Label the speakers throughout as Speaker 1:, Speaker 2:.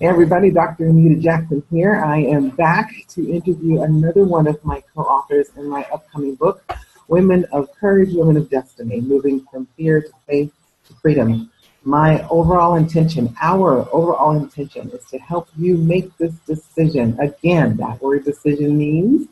Speaker 1: Hey everybody, Dr. Anita Jackson here. I am back to interview another one of my co-authors in my upcoming book, Women of Courage, Women of Destiny, Moving from Fear to Faith to Freedom. Our overall intention is to help you make this decision. Again, that word decision means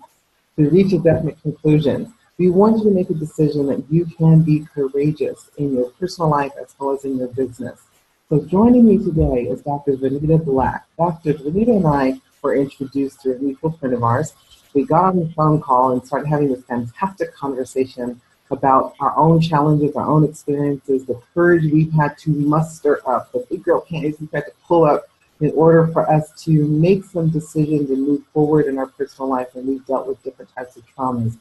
Speaker 1: to reach a definite conclusion. We want you to make a decision that you can be courageous in your personal life as well as in your business. So joining me today is Dr. Vernita Black. Dr. Vernita and I were introduced through a mutual friend of ours. We got on the phone call and started having this fantastic conversation about our own challenges, our own experiences, the courage we've had to muster up, the big girl panties we've had to pull up in order for us to make some decisions and move forward in our personal life when we've dealt with different types of traumas.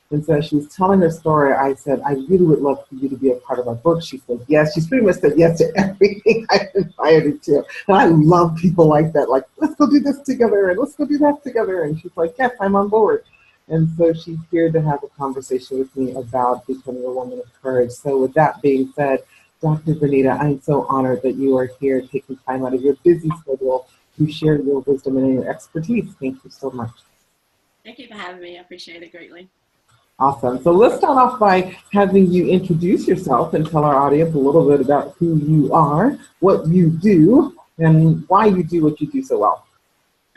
Speaker 1: And so she was telling her story. I said, I really would love for you to be a part of our book. She said, yes. She's pretty much said yes to everything I invited her to. And I love people like that. Like, let's go do this together and let's go do that together. And she's like, yes, I'm on board. And so she's here to have a conversation with me about becoming a woman of courage. So with that being said, Dr. Vernita, I'm so honored that you are here taking time out of your busy schedule to share your wisdom and your expertise. Thank you so much.
Speaker 2: Thank you for having me. I appreciate it greatly.
Speaker 1: Awesome. So let's start off by having you introduce yourself and tell our audience a little bit about who you are, what you do, and why you do what you do so well.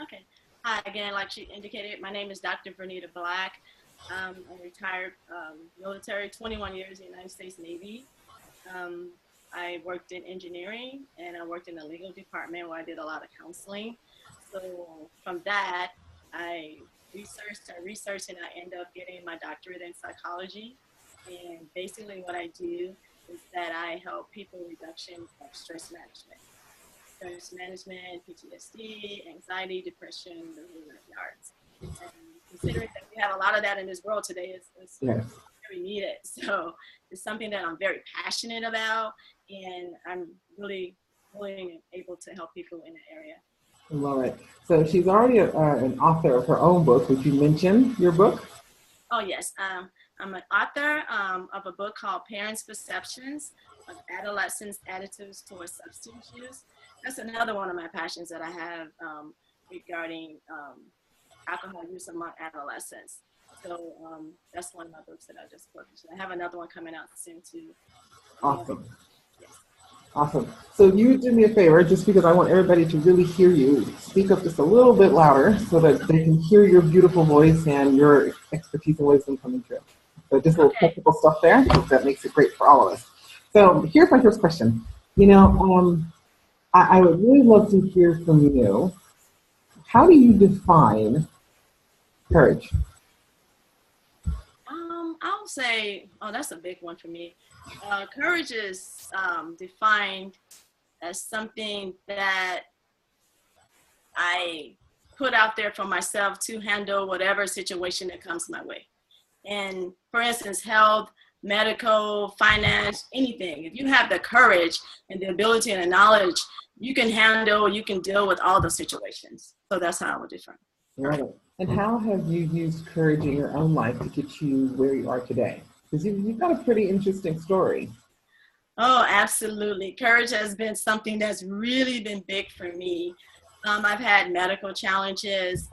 Speaker 2: Okay. Hi, again, like she indicated, my name is Dr. Vernita Black. I'm a retired military, 21 years in the United States Navy. I worked in engineering and I worked in the legal department where I did a lot of counseling. So from that, I researched, and I ended up getting my doctorate in psychology. And basically what I do is that I help people reduction of stress management, PTSD, anxiety, depression, the whole nine yards. And considering that we have a lot of that in this world today, it's
Speaker 1: Yes.
Speaker 2: very needed. So it's something that I'm very passionate about, and I'm really willing and able to help people in the area.
Speaker 1: I love it. So she's already an author of her own book. Would you mention your book?
Speaker 2: Oh, yes. I'm an author of a book called Parents' Perceptions of Adolescents' Attitudes Towards Substance Use. That's another one of my passions that I have regarding alcohol use among adolescents. So that's one of my books that I just published. I have another one coming out soon too.
Speaker 1: Awesome.
Speaker 2: Yes.
Speaker 1: Awesome. So you do me a favor, just because I want everybody to really hear you, speak up just a little bit louder so that they can hear your beautiful voice and your expertise and wisdom coming through. So just a little
Speaker 2: Okay.
Speaker 1: technical stuff there, that makes it great for all of us. So here's my first question. I would really love to hear from you. How do you define courage?
Speaker 2: I'll say, oh, that's a big one for me. Courage is defined as something that I put out there for myself to handle whatever situation that comes my way. And for instance, health, medical, finance, anything. If you have the courage and the ability and the knowledge, you can handle, you can deal with all the situations. So that's how I would define.
Speaker 1: Right. And how have you used courage in your own life to get you where you are today? Because you've got a pretty interesting story.
Speaker 2: Oh, absolutely. Courage has been something that's really been big for me. I've had medical challenges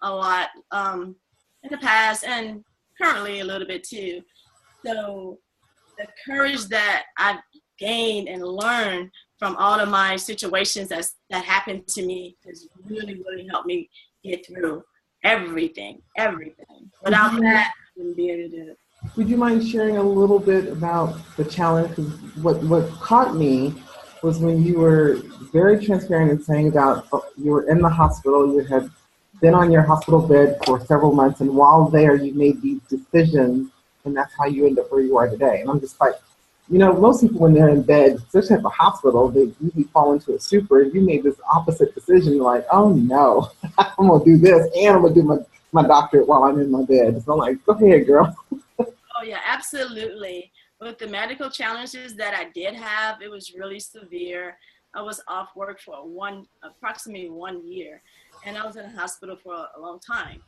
Speaker 2: a lot in the past and currently a little bit too. So the courage that I've gained and learned from all of my situations that happened to me has really, really helped me get through everything. Without that, I wouldn't be able to do it.
Speaker 1: Would you mind sharing a little bit about the challenge? Because what caught me was when you were very transparent in saying about you were in the hospital, you had been on your hospital bed for several months, and while there, you made these decisions, and that's how you end up where you are today. And I'm just like, most people when they're in bed, especially at the hospital, they usually fall into a stupor. You made this opposite decision. You're like, oh no, I'm gonna do this, and I'm gonna do my doctorate while I'm in my bed. So I'm like, go ahead, girl.
Speaker 2: Oh yeah, absolutely. With the medical challenges that I did have, it was really severe. I was off work for approximately 1 year, and I was in the hospital for a long time.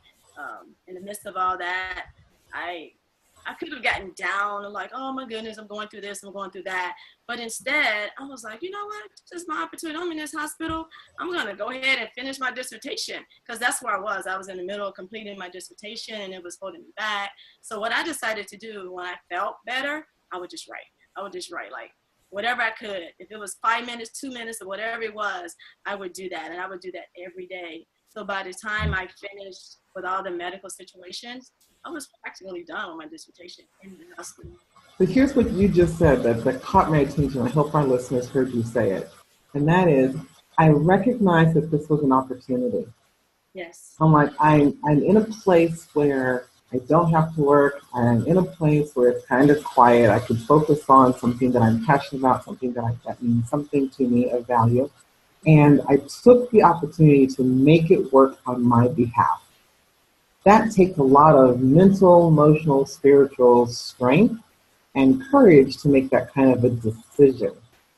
Speaker 2: In the midst of all that, I I could have gotten down and like, oh my goodness, I'm going through this, I'm going through that. But instead, I was like, you know what? This is my opportunity. I'm in this hospital. I'm going to go ahead and finish my dissertation, because that's where I was. I was in the middle of completing my dissertation and it was holding me back. So what I decided to do when I felt better, I would just write. I would just write like whatever I could. If it was 5 minutes, 2 minutes, or whatever it was, I would do that. And I would do that every day. So by the time I finished with all the medical situations, I was practically done with my dissertation in the hospital.
Speaker 1: But here's what you just said that caught my attention. I hope our listeners heard you say it. And that is, I recognize that this was an opportunity.
Speaker 2: Yes.
Speaker 1: I'm like, I'm in a place where I don't have to work. I'm in a place where it's kind of quiet. I can focus on something that I'm passionate about, something that means something to me of value. And I took the opportunity to make it work on my behalf. That takes a lot of mental, emotional, spiritual strength and courage to make that kind of a decision.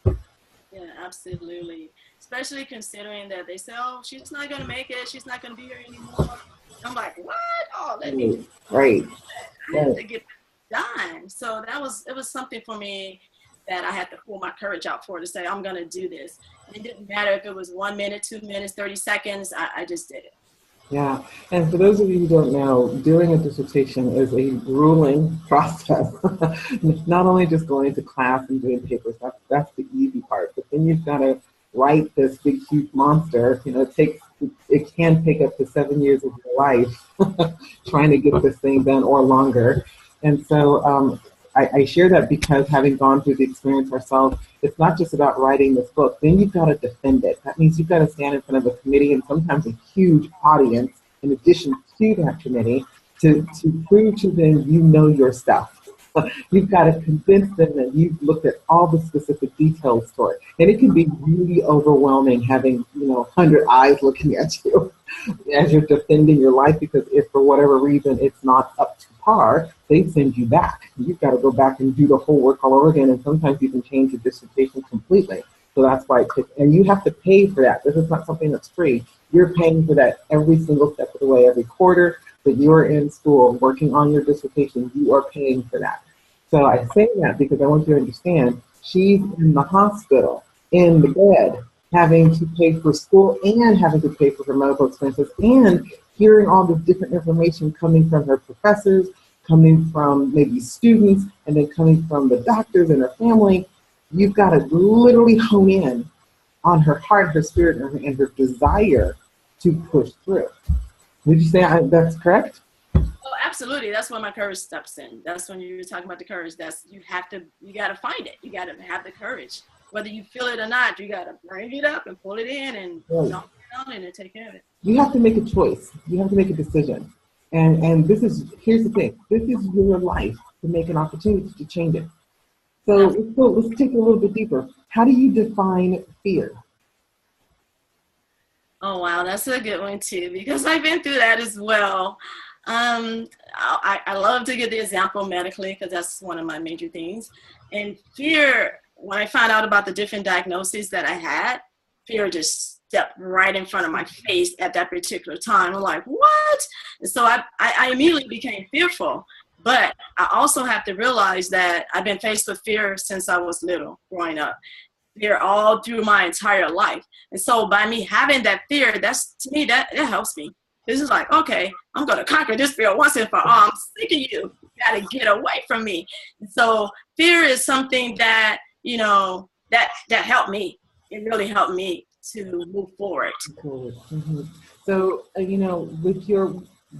Speaker 2: Yeah, absolutely. Especially considering that they say, oh, she's not going to make it. She's not going to be here anymore. I'm like, what? Oh, let me.
Speaker 1: Right.
Speaker 2: I have to get done. So it was something for me that I had to pull my courage out for, to say, I'm going to do this. And it didn't matter if it was 1 minute, 2 minutes, 30 seconds. I just did it.
Speaker 1: Yeah, and for those of you who don't know, doing a dissertation is a grueling process. Not only just going to class and doing papers, that's the easy part, but then you've got to write this big, huge monster. You know, it can take up to 7 years of your life trying to get this thing done, or longer. And so I share that because, having gone through the experience ourselves, it's not just about writing this book. Then you've got to defend it. That means you've got to stand in front of a committee, and sometimes a huge audience, in addition to that committee, to prove to them you know your stuff. You've got to convince them that you've looked at all the specific details to it. And it can be really overwhelming having, 100 eyes looking at you as you're defending your life, because if for whatever reason it's not up to par, they send you back. You've got to go back and do the whole work all over again, and sometimes you can change your dissertation completely. So that's why and you have to pay for that. This is not something that's free. You're paying for that every single step of the way. Every quarter that you're in school working on your dissertation, you are paying for that. So I say that because I want you to understand, she's in the hospital, in the bed, having to pay for school and having to pay for her medical expenses, and hearing all this different information coming from her professors, coming from maybe students, and then coming from the doctors and her family. You've got to literally hone in on her heart, her spirit, and her desire to push through. Would you say that's correct?
Speaker 2: Oh, absolutely. That's when my courage steps in. That's when you were talking about the courage. You got to find it. You got to have the courage. Whether you feel it or not, you got to bring it up and pull it in and jump on it and take care of it. You
Speaker 1: have to make a choice. You have to make a decision. And here's the thing. This is your life to make an opportunity to change it. So let's take it a little bit deeper. How do you define fear?
Speaker 2: Oh, wow. That's a good one, too, because I've been through that as well. I love to give the example medically, because that's one of my major things. And fear, when I found out about the different diagnoses that I had, fear just stepped right in front of my face at that particular time. I'm like, what? And so I immediately became fearful. But I also have to realize that I've been faced with fear since I was little, growing up. Fear all through my entire life. And so by me having that fear, to me, that helps me. This is like, okay, I'm going to conquer this fear once and for all. I'm sick of you. You got to get away from me. And so fear is something that, that helped me. It really helped me to move forward.
Speaker 1: Mm-hmm. So, with your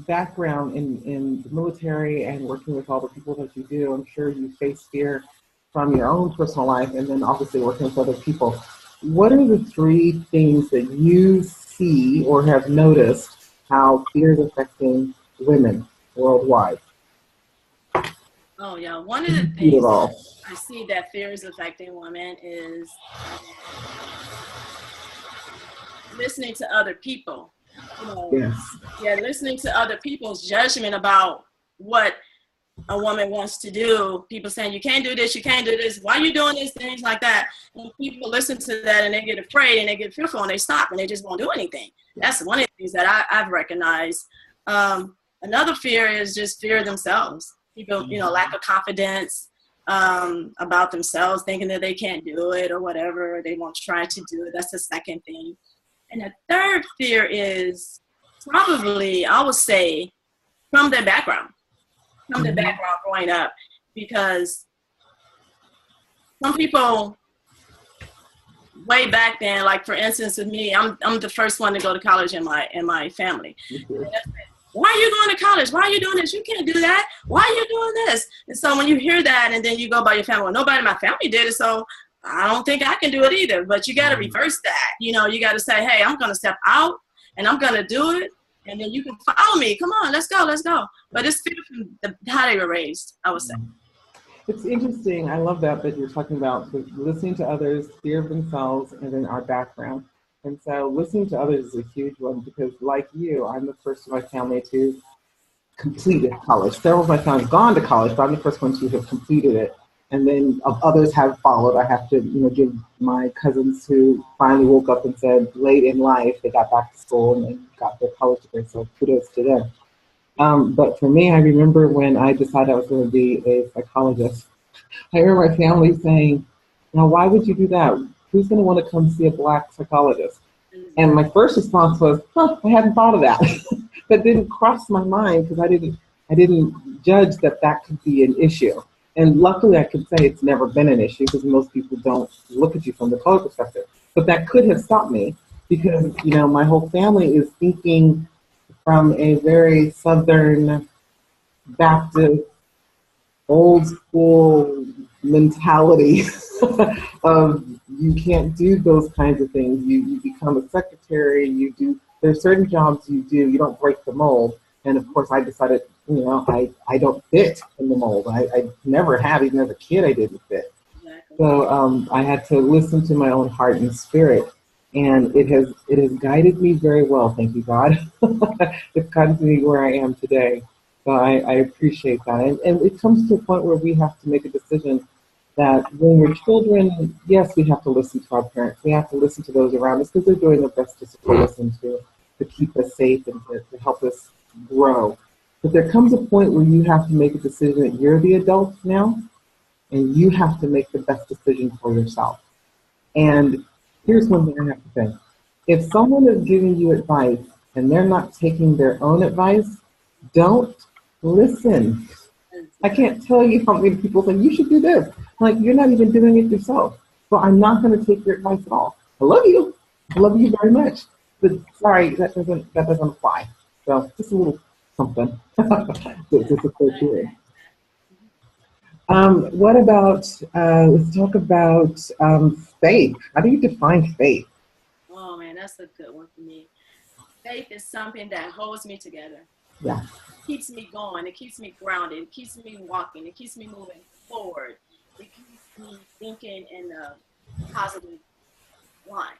Speaker 1: background in the military and working with all the people that you do, I'm sure you face fear from your own personal life, and then obviously working with other people. What are the 3 things that you see or have noticed how fear is affecting women worldwide?
Speaker 2: Oh, yeah. One of the things I see that fear is affecting women is listening to other people.
Speaker 1: Yes.
Speaker 2: Yeah, listening to other people's judgment about what a woman wants to do. People saying, you can't do this, you can't do this, why are you doing these things like that? And people listen to that and they get afraid and they get fearful and they stop and they just won't do anything. That's one of the things that I've recognized. Another fear is just fear themselves. People, lack of confidence about themselves, thinking that they can't do it or whatever. They won't try to do it. That's the second thing. And the third fear is probably, I would say, from their background, growing up, because some people way back then, like for instance with me, I'm the first one to go to college in my family. Why are you going to college? Why are you doing this? You can't do that. Why are you doing this? And so when you hear that and then you go by your family, well, nobody in my family did it, so I don't think I can do it either. But you got to reverse that. You got to say, hey, I'm going to step out and I'm going to do it. And then you can follow me. Come on, let's go. But it's fear from how they were raised, I would say.
Speaker 1: It's interesting. I love that you're talking about listening to others, fear of themselves, and then our background. And so listening to others is a huge one because, like you, I'm the first in my family to complete college. Several of my family have gone to college, but I'm the first one to have completed it. And then others have followed. I have to, give my cousins who finally woke up and said late in life they got back to school and they got their college degree. So kudos to them. But for me, I remember when I decided I was going to be a psychologist. I remember my family saying, "Now, why would you do that? Who's going to want to come see a Black psychologist?" And my first response was, I hadn't thought of that. That didn't cross my mind because I didn't judge that could be an issue. And luckily, I could say it's never been an issue because most people don't look at you from the color perspective. But that could have stopped me because, my whole family is thinking from a very Southern Baptist, old school mentality of you can't do those kinds of things. You become a secretary, there's certain jobs you don't break the mold. And of course I decided, I don't fit in the mold. I never have, even as a kid I didn't fit. Exactly. So I had to listen to my own heart and spirit. And it has guided me very well, thank you God. It's gotten me where I am today. So I appreciate that. And it comes to a point where we have to make a decision that when we're children, yes, we have to listen to our parents. We have to listen to those around us because they're doing their best to support us and to keep us safe and to help us grow. But there comes a point where you have to make a decision that you're the adult now, and you have to make the best decision for yourself. And here's one thing I have to say. If someone is giving you advice and they're not taking their own advice, don't listen. I can't tell you how many people say, you should do this. Like, you're not even doing it yourself. So I'm not going to take your advice at all. I love you. I love you very much. But sorry, that doesn't apply. So just a little something. Just a quick word. What about, let's talk about faith. How do you define faith?
Speaker 2: Oh man, that's a good one for me. Faith is something that holds me together.
Speaker 1: Yeah.
Speaker 2: It keeps me going. It keeps me grounded. It keeps me walking. It keeps me moving forward. It keeps me thinking in a positive line.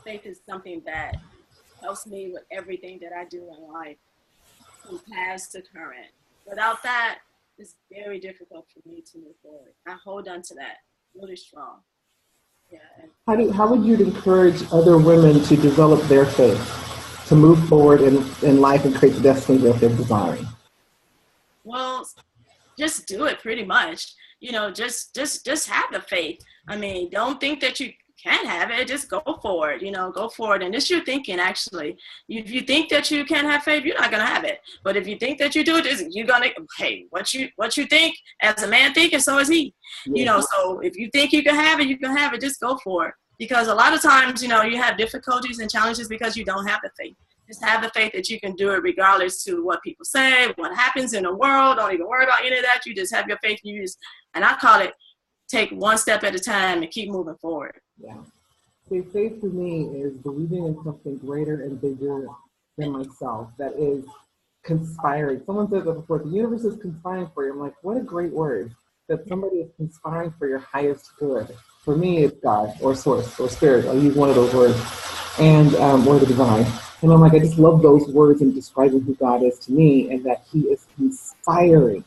Speaker 2: Faith is something that helps me with everything that I do in life, from past to current. Without that, it's very difficult for me to move forward. I hold on to that really strong. Yeah.
Speaker 1: How would you encourage other women to develop their faith, to move forward in life and create the destiny that they're desiring?
Speaker 2: Well, just do it pretty much. Just have the faith. I mean, don't think that you can't have it. Just go for it. Go for it. And it's your thinking, actually. If you think that you can't have faith, you're not going to have it. But if you think that you do it, you're going to, hey, what you think, as a man thinking, so is he. Yeah. So if you think you can have it, you can have it. Just go for it. Because a lot of times, you have difficulties and challenges because you don't have the faith. Just have the faith that you can do it regardless to what people say, what happens in the world. Don't even worry about any of that. You just have your faith. And I call it, take one step at a time and keep moving forward.
Speaker 1: Yeah. See, faith for me is believing in something greater and bigger than myself that is conspiring. Someone said that before, the universe is conspiring for you. I'm like, what a great word, that somebody is conspiring for your highest good. For me, it's God or source or spirit. I'll use one of those words, and or the divine. And I'm like, I just love those words in describing who God is to me, and that he is conspiring,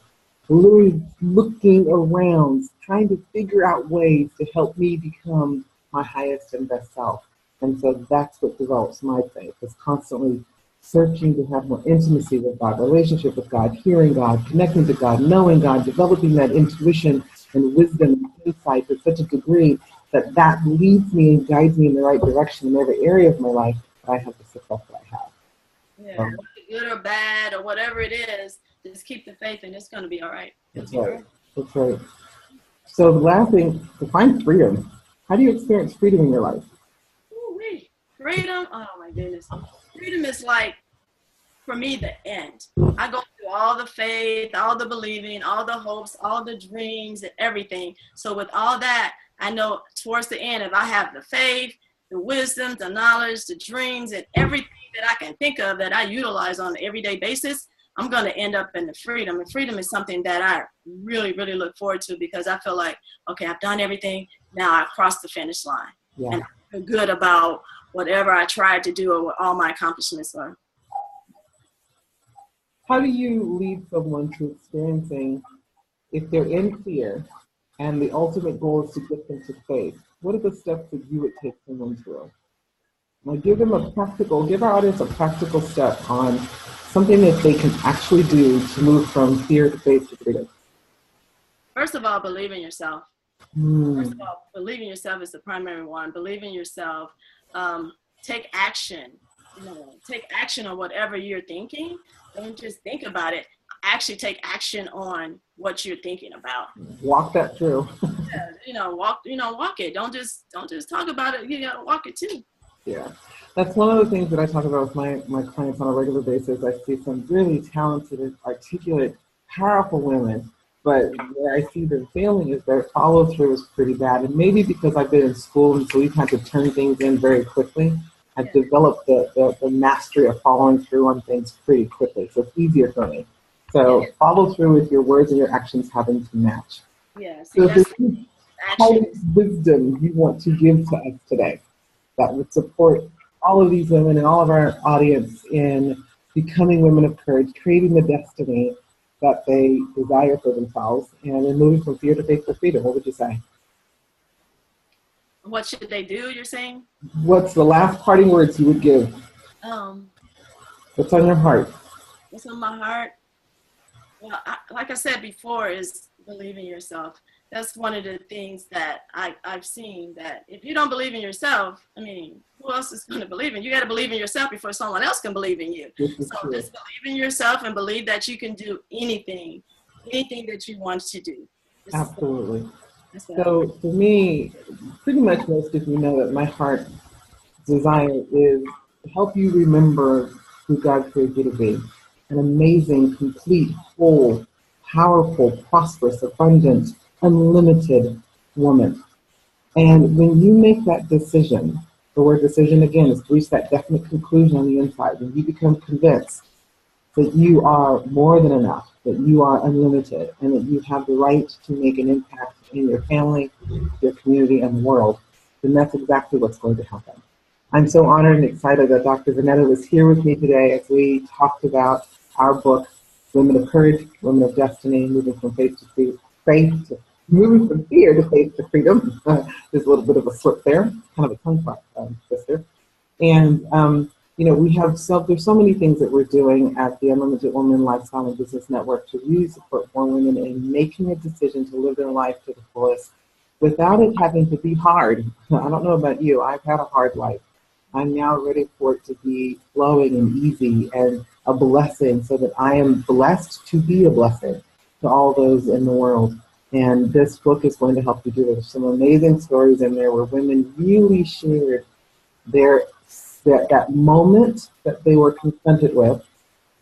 Speaker 1: literally looking around, trying to figure out ways to help me become my highest and best self. And so that's what develops my faith, is constantly searching to have more intimacy with God, relationship with God, hearing God, connecting to God, knowing God, developing that intuition and wisdom and insight to such a degree that that leads me and guides me in the right direction in every area of my life, that I have the success that I have.
Speaker 2: Yeah, good or bad or whatever it is, just keep the faith and it's going to be all right.
Speaker 1: That's right. That's right. So the last thing, define freedom. How do you experience freedom in your life?
Speaker 2: Ooh-wee. Freedom, oh my goodness. Freedom is like, for me, the end. I go through all the faith, all the believing, all the hopes, all the dreams and everything. So with all that, I know towards the end, if I have the faith, the wisdom, the knowledge, the dreams, and everything that I can think of that I utilize on an everyday basis, I'm going to end up in the freedom. And freedom is something that I really, really look forward to, because I feel like, okay, I've done everything. Now I've crossed the finish line. Yeah. And I feel good about whatever I tried to do or what all my accomplishments are.
Speaker 1: How do you lead someone to experiencing, if they're in fear and the ultimate goal is to get them to faith, what are the steps that you would take someone through? Now give our audience a practical step on something that they can actually do to move from fear to faith to freedom.
Speaker 2: First of all, believe in yourself. First of all, believe in yourself is the primary one. Believe in yourself. Take action. Take action on whatever you're thinking. Don't just think about it. Actually take action on what you're thinking about.
Speaker 1: Walk that through.
Speaker 2: Walk it. Don't just talk about it. You gotta walk it too.
Speaker 1: Yeah. That's one of the things that I talk about with my clients on a regular basis. I see some really talented, articulate, powerful women, but where I see them failing is their follow through is pretty bad. And maybe because I've been in school and so we've had to turn things in very quickly, I've developed the mastery of following through on things pretty quickly. So it's easier for me. So follow through with your words and your actions having to match.
Speaker 2: Yeah.
Speaker 1: So if there's any wisdom you want to give to us today that would support all of these women and all of our audience in becoming women of courage, creating the destiny that they desire for themselves, and then moving from fear to faith to freedom, what would you say?
Speaker 2: What should they do, you're saying?
Speaker 1: What's the last parting words you would give? What's on your heart?
Speaker 2: What's on my heart? Well, like I said before, is believe in yourself. That's one of the things that I've seen, that if you don't believe in yourself, I mean, who else is going to believe in you? You got to believe in yourself before someone else can believe in you. So just believe in yourself and believe that you can do anything that you want to do.
Speaker 1: Absolutely. So for me, pretty much most of you know that my heart's desire is to help you remember who God created you to be. An amazing, complete, whole, powerful, prosperous, abundant, unlimited woman. And when you make that decision, the word decision again is to reach that definite conclusion on the inside, when you become convinced that you are more than enough, that you are unlimited, and that you have the right to make an impact in your family, your community, and the world, then that's exactly what's going to happen. I'm so honored and excited that Dr. Vernita was here with me today as we talked about our book, Women of Courage, Women of Destiny, moving from moving from fear to faith to freedom. There's a little bit of a slip there, kind of a tongue twister. And there's so many things that we're doing at the Unlimited Woman Lifestyle and Business Network to really support more women in making a decision to live their life to the fullest without it having to be hard. I don't know about you, I've had a hard life. I'm now ready for it to be flowing and easy and a blessing, so that I am blessed to be a blessing to all those in the world. And this book is going to help you do it. There's some amazing stories in there where women really shared that moment that they were confronted with,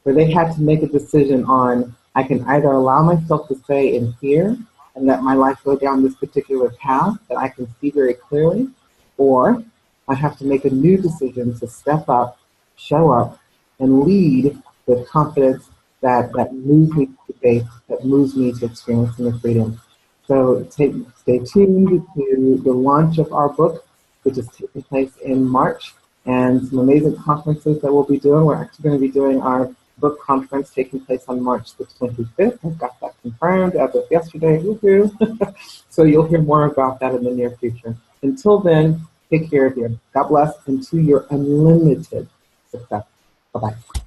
Speaker 1: where they had to make a decision on, I can either allow myself to stay in fear and let my life go down this particular path that I can see very clearly, or I have to make a new decision to step up, show up, and lead with confidence that moves me to faith, that moves me to experiencing the freedom. So stay tuned to the launch of our book, which is taking place in March, and some amazing conferences that we'll be doing. We're actually going to be doing our book conference taking place on March the 25th. I've got that confirmed as of yesterday. Woohoo! So you'll hear more about that in the near future. Until then, take care of you. God bless, and to your unlimited success. Bye-bye.